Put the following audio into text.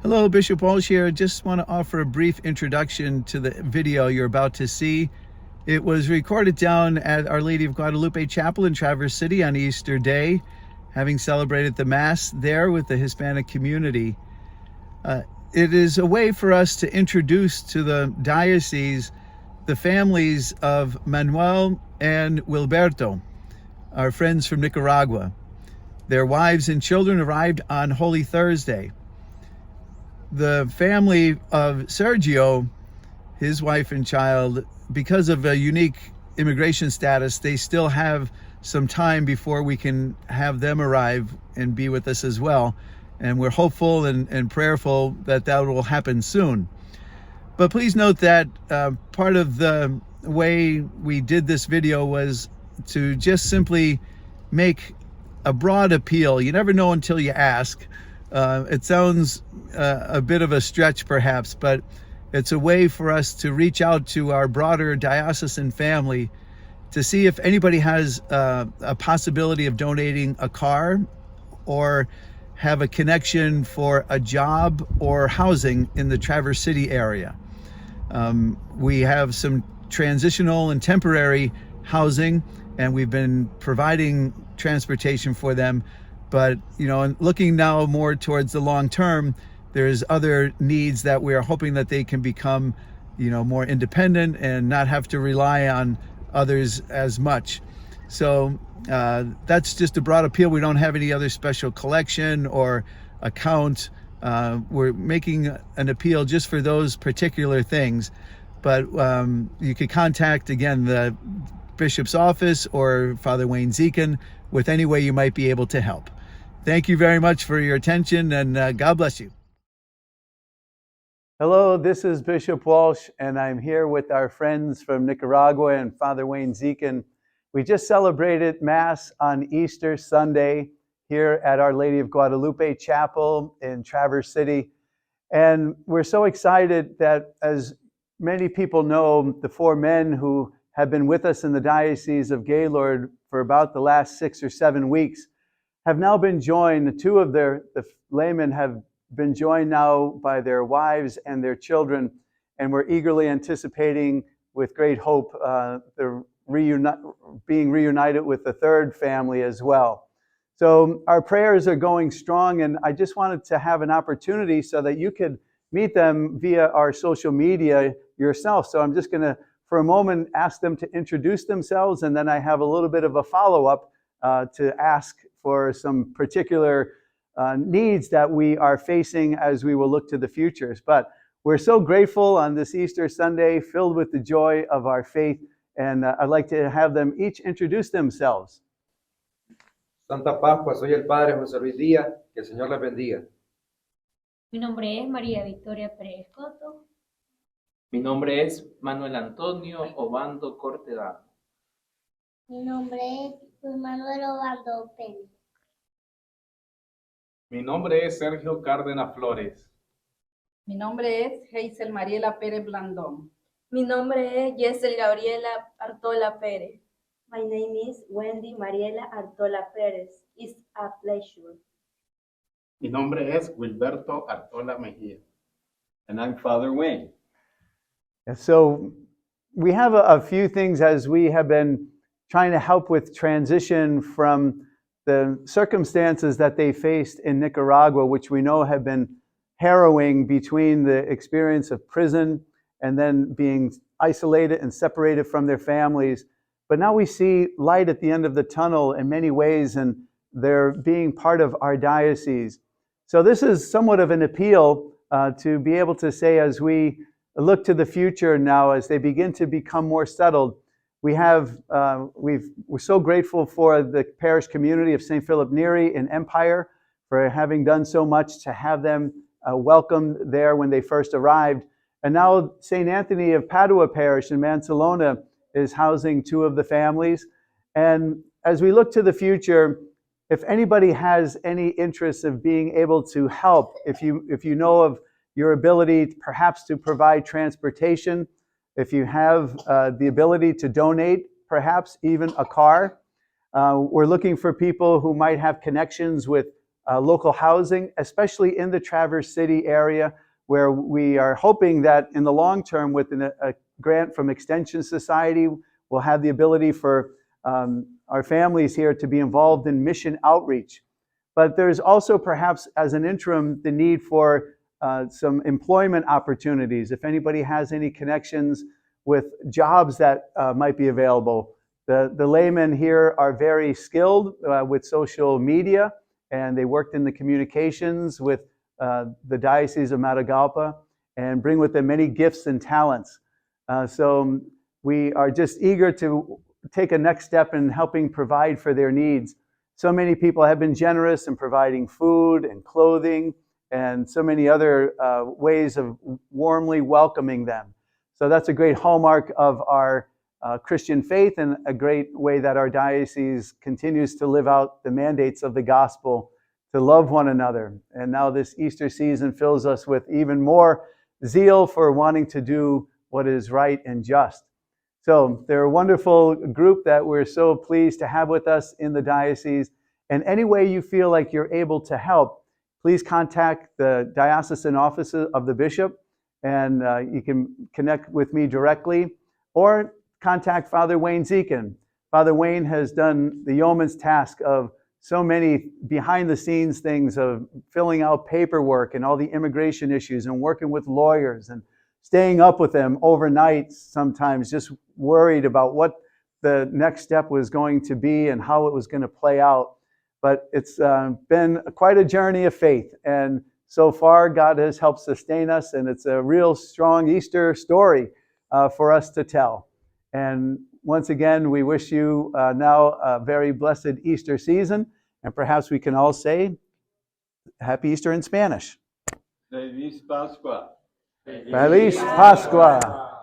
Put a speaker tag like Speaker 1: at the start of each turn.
Speaker 1: Hello, Bishop Walsh here. Just want to offer a brief introduction to the video you're about to see. It was recorded down at Our Lady of Guadalupe Chapel in Traverse City on Easter Day, having celebrated the Mass there with the Hispanic community. It is a way for us to introduce to the diocese the families of Manuel and Wilberto, our friends from Nicaragua. Their wives and children arrived on Holy Thursday. The family of Sergio, his wife and child, because of a unique immigration status, they still have some time before we can have them arrive and be with us as well. And we're hopeful and prayerful that that will happen soon. But please note that part of the way we did this video was to just simply make a broad appeal. You never know until you ask. It sounds a bit of a stretch perhaps, but it's a way for us to reach out to our broader diocesan family to see if anybody has a possibility of donating a car or have a connection for a job or housing in the Traverse City area. We have some transitional and temporary housing, and we've been providing transportation for them. But, you know, looking now more towards the long term, there's other needs that we're hoping that they can become, you know, more independent and not have to rely on others as much. So that's just a broad appeal. We don't have any other special collection or account. We're making an appeal just for those particular things. But you could contact, again, the Bishop's office or Father Wayne Zekin with any way you might be able to help. Thank you very much for your attention, and God bless you. Hello, this is Bishop Walsh, and I'm here with our friends from Nicaragua and Father Wayne Zekin. We just celebrated Mass on Easter Sunday here at Our Lady of Guadalupe Chapel in Traverse City. And we're so excited that, as many people know, the four men who have been with us in the Diocese of Gaylord for about the last 6 or 7 weeks have now been joined. Two of the laymen have been joined now by their wives and their children, and we're eagerly anticipating with great hope being reunited with the third family as well. So our prayers are going strong, and I just wanted to have an opportunity so that you could meet them via our social media yourself. So I'm just going to, for a moment, ask them to introduce themselves, and then I have a little bit of a follow-up to ask for some particular needs that we are facing as we will look to the futures. But we're so grateful on this Easter Sunday, filled with the joy of our faith, and I'd like to have them each introduce themselves.
Speaker 2: Santa Pascua, soy el Padre José Luis Díaz, que el Señor les bendiga.
Speaker 3: Mi nombre es María Victoria Pérez Coto.
Speaker 4: Mi nombre es Manuel Antonio Obando Cortedano.
Speaker 5: Mi nombre es Luis Manuel Obando Pérez.
Speaker 6: Mi nombre es Sergio Cárdenas Flores.
Speaker 7: Mi nombre es Hazel Mariela Pérez Blandón.
Speaker 8: Mi nombre es Yesel Gabriela Artola Pérez.
Speaker 9: My name is Wendy Mariela Artola Pérez. It's a pleasure.
Speaker 6: Mi nombre es Wilberto Artola Mejía.
Speaker 10: And I'm Father Wayne.
Speaker 1: So we have a few things as we have been trying to help with transition from the circumstances that they faced in Nicaragua, which we know have been harrowing, between the experience of prison and then being isolated and separated from their families. But now we see light at the end of the tunnel in many ways, and they're being part of our diocese. So this is somewhat of an appeal to be able to say, as we look to the future now, as they begin to become more settled, we're so grateful for the parish community of St. Philip Neri in Empire for having done so much to have them welcomed there when they first arrived. And now St. Anthony of Padua Parish in Mansalona is housing two of the families. And as we look to the future, if anybody has any interest of being able to help, if you know of your ability perhaps to provide transportation, if you have the ability to donate, perhaps even a car, we're looking for people who might have connections with local housing, especially in the Traverse City area, where we are hoping that in the long term, with a grant from Extension Society, we'll have the ability for our families here to be involved in mission outreach. But there's also perhaps as an interim the need for some employment opportunities. If anybody has any connections with jobs that might be available. The laymen here are very skilled with social media, and they worked in the communications with the Diocese of Matagalpa and bring with them many gifts and talents. So we are just eager to take a next step in helping provide for their needs. So many people have been generous in providing food and clothing and so many other ways of warmly welcoming them. So that's a great hallmark of our Christian faith and a great way that our diocese continues to live out the mandates of the gospel to love one another. And now this Easter season fills us with even more zeal for wanting to do what is right and just. So they're a wonderful group that we're so pleased to have with us in the diocese. And any way you feel like you're able to help, please contact the diocesan office of the bishop, and you can connect with me directly, or contact Father Wayne Zekin. Father Wayne has done the yeoman's task of so many behind-the-scenes things of filling out paperwork and all the immigration issues and working with lawyers and staying up with them overnight sometimes, just worried about what the next step was going to be and how it was going to play out. But it's been quite a journey of faith. And so far, God has helped sustain us. And it's a real strong Easter story for us to tell. And once again, we wish you now a very blessed Easter season. And perhaps we can all say, Happy Easter in Spanish.
Speaker 10: Feliz Pascua.
Speaker 1: Feliz Pascua.